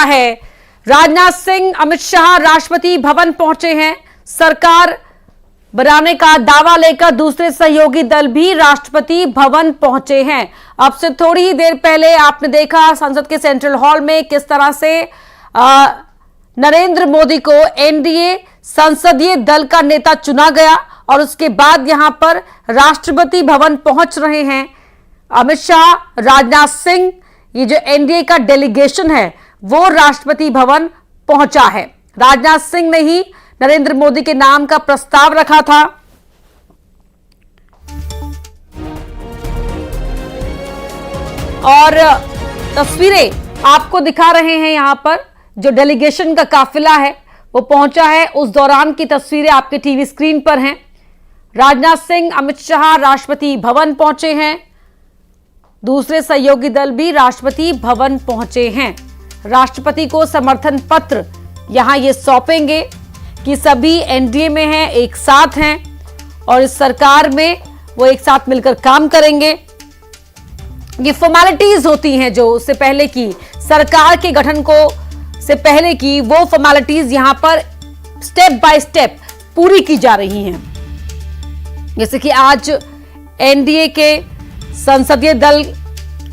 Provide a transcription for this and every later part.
है। राजनाथ सिंह, अमित शाह राष्ट्रपति भवन पहुंचे हैं। सरकार बनाने का दावा लेकर दूसरे सहयोगी दल भी राष्ट्रपति भवन पहुंचे हैं। अब से थोड़ी ही देर पहले आपने देखा संसद के सेंट्रल हॉल में किस तरह से नरेंद्र मोदी को एनडीए संसदीय दल का नेता चुना गया और उसके बाद यहां पर राष्ट्रपति भवन पहुंच रहे हैं अमित शाह, राजनाथ सिंह। ये जो एनडीए का डेलीगेशन है वो राष्ट्रपति भवन पहुंचा है। राजनाथ सिंह ने ही नरेंद्र मोदी के नाम का प्रस्ताव रखा था। और तस्वीरें आपको दिखा रहे हैं। यहां पर जो डेलीगेशन का काफिला है वो पहुंचा है, उस दौरान की तस्वीरें आपके टीवी स्क्रीन पर हैं। राजनाथ सिंह, अमित शाह राष्ट्रपति भवन पहुंचे हैं। दूसरे सहयोगी दल भी राष्ट्रपति भवन पहुंचे हैं। राष्ट्रपति को समर्थन पत्र यहां ये सौंपेंगे कि सभी एनडीए में हैं, एक साथ हैं और इस सरकार में वो एक साथ मिलकर काम करेंगे। ये फॉर्मेलिटीज होती हैं जो उससे पहले की सरकार के गठन को से पहले की, वो फॉर्मेलिटीज यहां पर स्टेप बाय स्टेप पूरी की जा रही हैं। जैसे कि आज एनडीए के संसदीय दल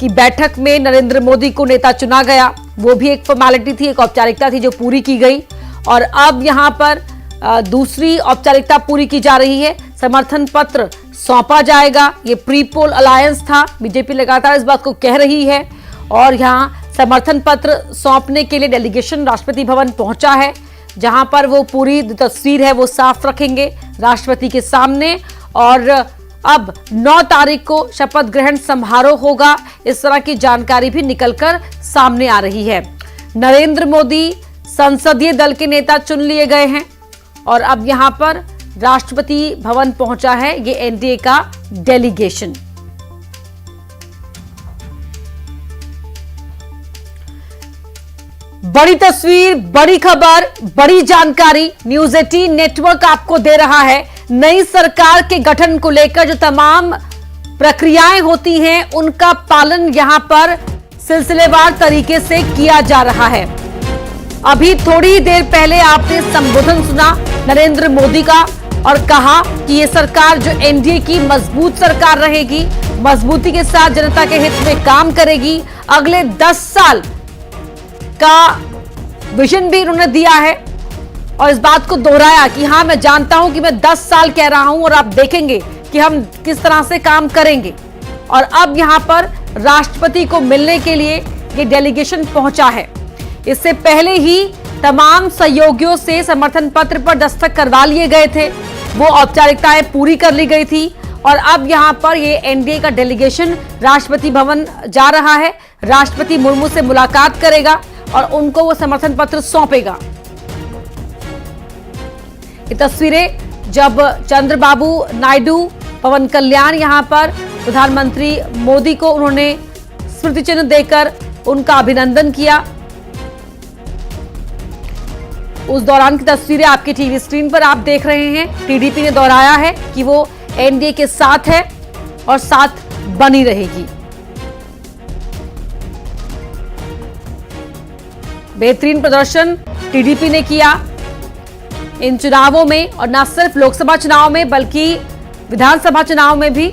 की बैठक में नरेंद्र मोदी को नेता चुना गया, वो भी एक फॉर्मेलिटी थी, एक औपचारिकता थी जो पूरी की गई। और अब यहां पर दूसरी औपचारिकता पूरी की जा रही है, समर्थन पत्र सौंपा जाएगा। ये प्री पोल अलायंस था, बीजेपी लगातार इस बात को कह रही है और यहां समर्थन पत्र सौंपने के लिए डेलीगेशन राष्ट्रपति भवन पहुंचा है, जहां पर वो पूरी तस्वीर है वो साफ रखेंगे राष्ट्रपति के सामने। और अब 9 तारीख को शपथ ग्रहण समारोह होगा, इस तरह की जानकारी भी निकलकर सामने आ रही है। नरेंद्र मोदी संसदीय दल के नेता चुन लिए गए हैं और अब यहां पर राष्ट्रपति भवन पहुंचा है ये एनडीए का डेलीगेशन। बड़ी तस्वीर, बड़ी खबर, बड़ी जानकारी न्यूज़ 18 नेटवर्क आपको दे रहा है। नई सरकार के गठन को लेकर जो तमाम प्रक्रियाएं होती हैं उनका पालन यहां पर सिलसिलेवार तरीके से किया जा रहा है। अभी थोड़ी देर पहले आपने संबोधन सुना नरेंद्र मोदी का और कहा कि यह सरकार जो एनडीए की मजबूत सरकार रहेगी, मजबूती के साथ जनता के हित में काम करेगी। अगले 10 साल का विजन भी उन्होंने दिया है और इस बात को दोहराया कि हाँ, मैं जानता हूं कि मैं 10 साल कह रहा हूं और आप देखेंगे कि हम किस तरह से काम करेंगे। और अब यहां पर राष्ट्रपति को मिलने के लिए ये डेलीगेशन पहुंचा है। इससे पहले ही तमाम सहयोगियों से समर्थन पत्र पर दस्तखत करवा लिए गए थे, वो औपचारिकताएं पूरी कर ली गई थी और अब यहां पर ये एनडीए का डेलीगेशन राष्ट्रपति भवन जा रहा है। राष्ट्रपति मुर्मू से मुलाकात करेगा और उनको वो समर्थन पत्र सौंपेगा। ये तस्वीरें जब चंद्रबाबू नायडू, पवन कल्याण यहां पर प्रधानमंत्री मोदी को उन्होंने स्मृति चिन्ह देकर उनका अभिनंदन किया, उस दौरान की तस्वीरें आपकी टीवी स्क्रीन पर आप देख रहे हैं। टीडीपी ने दोहराया है कि वो एनडीए के साथ है और साथ बनी रहेगी। बेहतरीन प्रदर्शन टीडीपी ने किया इन चुनावों में और न सिर्फ लोकसभा चुनाव में बल्कि विधानसभा चुनाव में भी।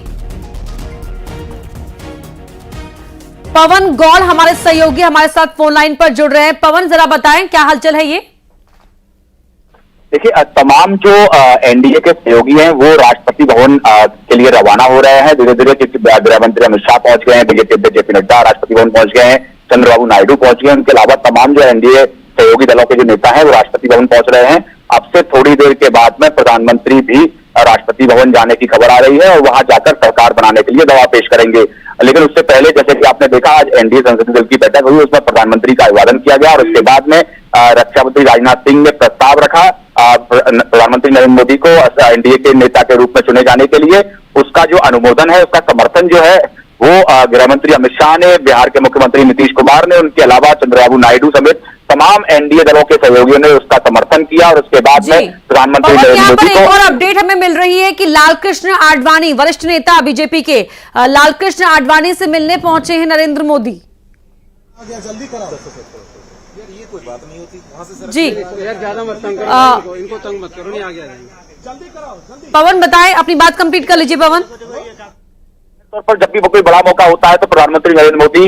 पवन गौड़ हमारे सहयोगी हमारे साथ फोन लाइन पर जुड़ रहे हैं। पवन, जरा बताएं क्या हालचाल है ये? देखिए, तमाम जो एनडीए के सहयोगी हैं वो राष्ट्रपति भवन के लिए रवाना हो रहे हैं। धीरे धीरे गृह मंत्री अमित शाह पहुंच गए हैं, बीजेपी अध्यक्ष जेपी नड्डा राष्ट्रपति भवन पहुंच गए हैं, चंद्रबाबू नायडू पहुंच गए हैं। उनके अलावा तमाम जो एनडीए सहयोगी दलों के जो नेता हैं वो राष्ट्रपति भवन पहुंच रहे हैं। अब से थोड़ी देर के बाद में प्रधानमंत्री भी राष्ट्रपति भवन जाने की खबर आ रही है और वहां जाकर सरकार बनाने के लिए दावा पेश करेंगे। लेकिन उससे पहले जैसे कि आपने देखा, आज एनडीए संसदीय दल की बैठक हुई, उसमें प्रधानमंत्री का अभिवादन किया गया और उसके बाद में रक्षा मंत्री राजनाथ सिंह ने प्रस्ताव रखा प्रधानमंत्री नरेंद्र मोदी को एनडीए के नेता के रूप में चुने जाने के लिए। उसका जो अनुमोदन है, उसका समर्थन जो है वो गृह मंत्री अमित शाह ने, बिहार के मुख्यमंत्री नीतीश कुमार ने, उनके अलावा चंद्रबाबू नायडू समेत तमाम एनडीए दलों के सहयोगियों ने उसका समर्थन किया और उसके बाद में प्रधानमंत्री नरेंद्र मोदी को। एक और अपडेट हमें मिल रही है कि लालकृष्ण आडवाणी, वरिष्ठ नेता बीजेपी के लालकृष्ण आडवाणी से मिलने पहुंचे हैं नरेंद्र मोदी। जल्दी कराओ। कोई बात नहीं होती वहाँ से जी यार ज्यादा मत तंग करो इनको तंग मत करो, नहीं आगे आ जाएंगे। पवन बताएं, अपनी बात कंप्लीट कर लीजिए पवन। तौर पर जब भी कोई बड़ा मौका होता है तो प्रधानमंत्री नरेंद्र मोदी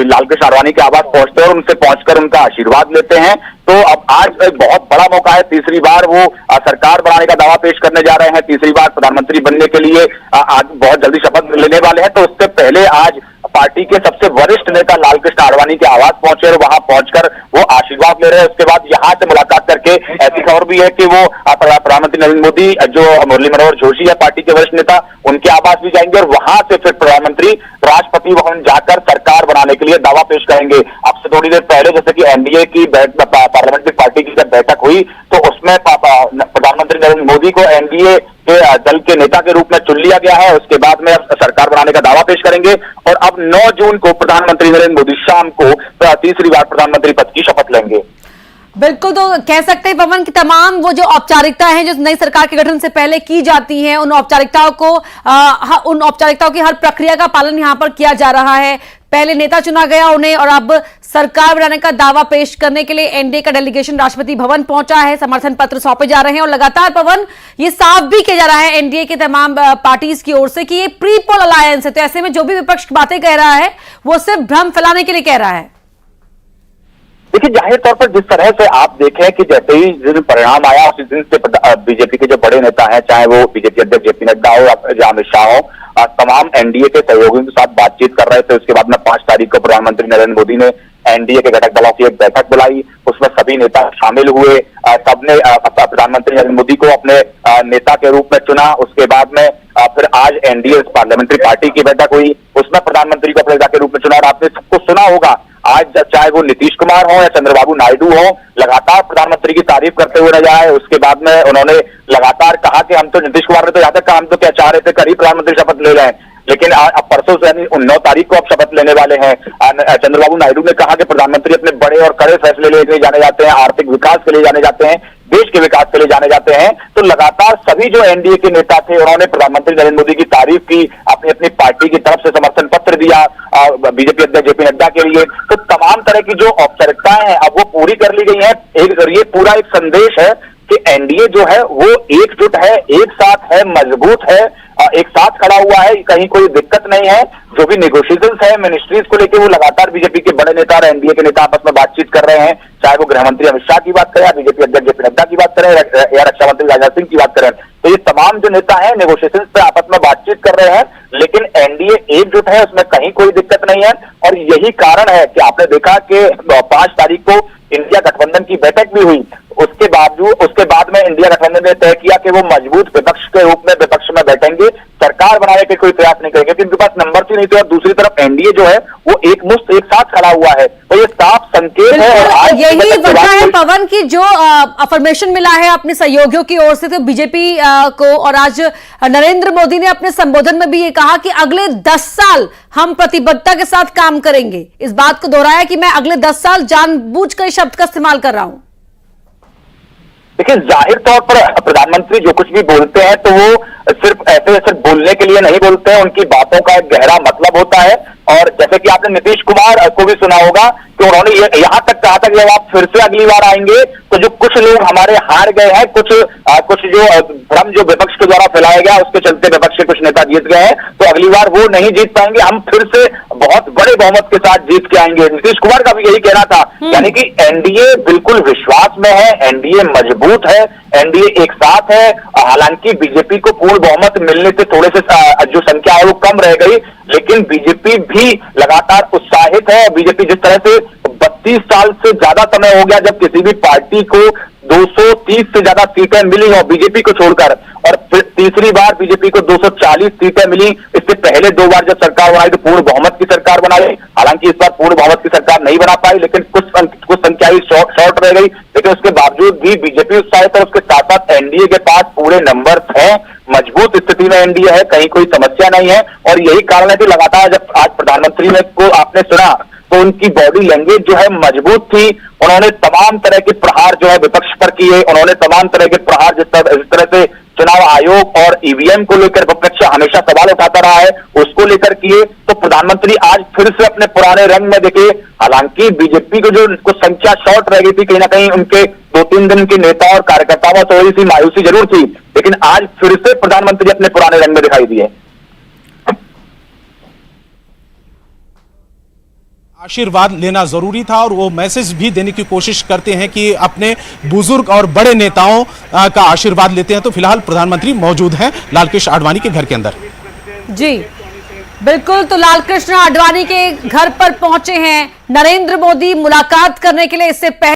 लालकृष्ण आडवाणी के आवास पहुंचते हैं और उनसे पहुंचकर उनका आशीर्वाद लेते हैं। तो अब आज एक बहुत बड़ा मौका है, तीसरी बार वो सरकार बनाने का दावा पेश करने जा रहे हैं, तीसरी बार प्रधानमंत्री बनने के लिए आज बहुत जल्दी शपथ लेने वाले हैं। तो उससे पहले आज पार्टी के सबसे वरिष्ठ नेता लालकृष्ण आडवाणी के आवास पहुंचे और वहां पहुंचकर वो आशीर्वाद ले रहे हैं। उसके बाद यहां से मुलाकात करके ऐसी खबर भी है कि वो प्रधानमंत्री नरेंद्र मोदी जो मुरली मनोहर जोशी है पार्टी के वरिष्ठ नेता, उनके आवास भी जाएंगे और वहां से फिर प्रधानमंत्री राष्ट्रपति भवन जाकर सरकार बनाने के लिए दावा पेश करेंगे। अब से थोड़ी देर पहले जैसे कि एनडीए की पार्लियामेंट्री पार्टी की जब बैठक हुई तो उसमें प्रधानमंत्री नरेंद्र मोदी को एनडीए के दल के नेता के रूप में चुन लिया गया है। उसके बाद में अब सरकार बनाने का दावा पेश करेंगे और अब 9 जून को प्रधानमंत्री नरेंद्र मोदी शाम को तीसरी बार प्रधानमंत्री पद की शपथ लेंगे। बिल्कुल, तो कह सकते हैं पवन की तमाम वो जो औपचारिकता है जो नई सरकार के गठन से पहले की जाती हैं, उन औपचारिकताओं की हर प्रक्रिया का पालन यहां पर किया जा रहा है। पहले नेता चुना गया उन्हें और अब सरकार बनाने का दावा पेश करने के लिए एनडीए का डेलीगेशन राष्ट्रपति भवन पहुंचा है, समर्थन पत्र सौंपे जा रहे हैं और लगातार पवन ये साफ भी किया जा रहा है एनडीए के तमाम पार्टीज की ओर से कि ये प्री पोल अलायंस है। तो ऐसे में जो भी विपक्ष बातें कह रहा है वो सिर्फ भ्रम फैलाने के लिए कह रहा है। देखिए, जाहिर तौर पर जिस तरह से आप देखें कि जैसे ही जिस दिन परिणाम आया उसी दिन से बीजेपी के जो बड़े नेता हैं, चाहे वो बीजेपी अध्यक्ष जेपी नड्डा हो या अमित शाह हो, तमाम एनडीए के सहयोगियों के साथ बातचीत कर रहे थे। उसके बाद में 5 तारीख को प्रधानमंत्री नरेंद्र मोदी ने एनडीए के घटक दलों की एक बैठक बुलाई, उसमें सभी नेता शामिल हुए, सबने प्रधानमंत्री नरेंद्र मोदी को अपने नेता के रूप में चुना। उसके बाद में फिर आज एनडीए पार्लियामेंट्री पार्टी की बैठक हुई, उसमें प्रधानमंत्री को अपने नेता के रूप में चुना और आपने सबको सुना होगा आज चाहे वो नीतीश कुमार हो या चंद्रबाबू नायडू हो, लगातार प्रधानमंत्री की तारीफ करते हुए नजर आए। उसके बाद में उन्होंने लगातार कहा कि हम तो नीतीश कुमार ने तो यहां तक कहा हम तो क्या चाह रहे थे करीब प्रधानमंत्री शपथ ले लें, लेकिन अब परसों से यानी 9 तारीख को अब शपथ लेने वाले हैं। चंद्रबाबू नायडू ने कहा कि प्रधानमंत्री अपने बड़े और कड़े फैसले लेके जाने जाते हैं, आर्थिक विकास के लिए जाने जाते हैं, देश के विकास के लिए जाने जाते हैं। तो लगातार सभी जो एनडीए के नेता थे उन्होंने प्रधानमंत्री नरेंद्र मोदी की तारीफ की, अपनी अपनी पार्टी की तरफ से समर्थन पत्र दिया बीजेपी अध्यक्ष जेपी नड्डा के लिए। तो तमाम तरह की जो औपचारिकताएं हैं अब वो पूरी कर ली गई हैं। ये पूरा एक संदेश है कि एनडीए जो है वो एकजुट है, एक साथ है, मजबूत है, एक साथ खड़ा हुआ है, कहीं कोई दिक्कत नहीं है। जो भी नेगोशिएशंस है मिनिस्ट्रीज को लेकर वो लगातार बीजेपी के बड़े नेता और एनडीए के नेता आपस में बातचीत कर रहे हैं, चाहे वो गृह मंत्री अमित शाह की बात करें या बीजेपी अध्यक्ष जेपी नड्डा की बात करें या रक्षा मंत्री राजनाथ सिंह की बात करें। तो ये तमाम जो नेता हैं नेगोशिएशंस पे आपस में बातचीत कर रहे हैं, लेकिन एनडीए एकजुट है, उसमें कहीं कोई दिक्कत नहीं है। और यही कारण है कि आपने देखा कि 5 तारीख को इंडिया गठबंधन की बैठक भी हुई, उसके बाद में इंडिया गठबंधन ने तय किया कि वो मजबूत विपक्ष के रूप में विपक्ष में बैठेंगे, सरकार बनाने के कोई प्रयास नहीं करेंगे, क्योंकि उनके पास नंबर ही नहीं थे। और दूसरी तरफ एनडीए जो है वो एकमुश्त एक साथ खड़ा हुआ है। तो ये साफ संकेत है और आज यही वजह है पवन की जो अफर्मेशन मिला है अपने सहयोगियों की ओर से तो बीजेपी को, और आज नरेंद्र मोदी ने अपने संबोधन में भी ये कहा कि अगले 10 साल हम प्रतिबद्धता के साथ काम करेंगे। इस बात को दोहराया कि मैं अगले 10 साल जानबूझकर इस शब्द का इस्तेमाल कर रहा हूं। देखिए, जाहिर तौर पर प्रधानमंत्री जो कुछ भी बोलते हैं तो वो सिर्फ बोलने के लिए नहीं बोलते हैं, उनकी बातों का एक गहरा मतलब होता है। और जैसे कि आपने नीतीश कुमार को भी सुना होगा कि उन्होंने यहां तक कहा था कि जब आप फिर से अगली बार आएंगे तो जो कुछ लोग हमारे हार गए हैं, कुछ जो भ्रम जो विपक्ष के द्वारा फैलाया गया उसके चलते विपक्ष के कुछ नेता जीत गए हैं, तो अगली बार वो नहीं जीत पाएंगे, हम फिर से बहुत बड़े बहुमत के साथ जीत के आएंगे। नीतीश कुमार का भी यही कहना था, यानी कि एनडीए बिल्कुल विश्वास में है, एनडीए मजबूत है, एनडीए एक साथ है। हालांकि बीजेपी को पूर्ण बहुमत मिलने से थोड़े से जो संख्या है वो कम रह गई, लेकिन बीजेपी भी लगातार उत्साहित है। बीजेपी जिस तरह से 32 साल से ज्यादा समय हो गया जब किसी भी पार्टी को 230 से ज्यादा सीटें मिली हो बीजेपी को छोड़कर, और फिर तीसरी बार बीजेपी को 240 सीटें मिली। इससे पहले 2 बार जब सरकार बनाई तो पूर्ण बहुमत की सरकार बनाई, हालांकि इस बार पूर्ण बहुमत की सरकार नहीं बना पाई, लेकिन कुछ संख्या ही शॉर्ट रह गई। लेकिन उसके बावजूद भी बीजेपी उत्साहित है, उसके साथ साथ एनडीए के पास पूरे नंबर्स हैं, मजबूत स्थिति में एनडीए है, कहीं कोई समस्या नहीं है। और यही कारण है कि लगातार जब आज प्रधानमंत्री को आपने सुना तो उनकी बॉडी लैंग्वेज जो है मजबूत थी। उन्होंने तमाम तरह के प्रहार जो है विपक्ष पर किए, उन्होंने तमाम तरह के प्रहार जिस तरह से चुनाव आयोग और ईवीएम को लेकर विपक्ष हमेशा सवाल उठाता रहा है, उसको लेकर किए तो प्रधानमंत्री आज फिर से अपने पुराने रंग में दिखे। हालांकि बीजेपी को जो कुछ संख्या शॉर्ट रह गई थी, कहीं ना कहीं उनके 2-3 दिन के नेता और कार्यकर्ताओं में थोड़ी सी मायूसी जरूर थी, लेकिन आज फिर से प्रधानमंत्री अपने पुराने रंग में दिखाई दिए। आशीर्वाद लेना जरूरी था और वो मैसेज भी देने की कोशिश करते हैं कि अपने बुजुर्ग और बड़े नेताओं का आशीर्वाद लेते हैं। तो फिलहाल प्रधानमंत्री मौजूद हैं लालकृष्ण आडवाणी के घर के अंदर। जी बिल्कुल, तो लालकृष्ण आडवाणी के घर पर पहुंचे हैं नरेंद्र मोदी मुलाकात करने के लिए। इससे पहले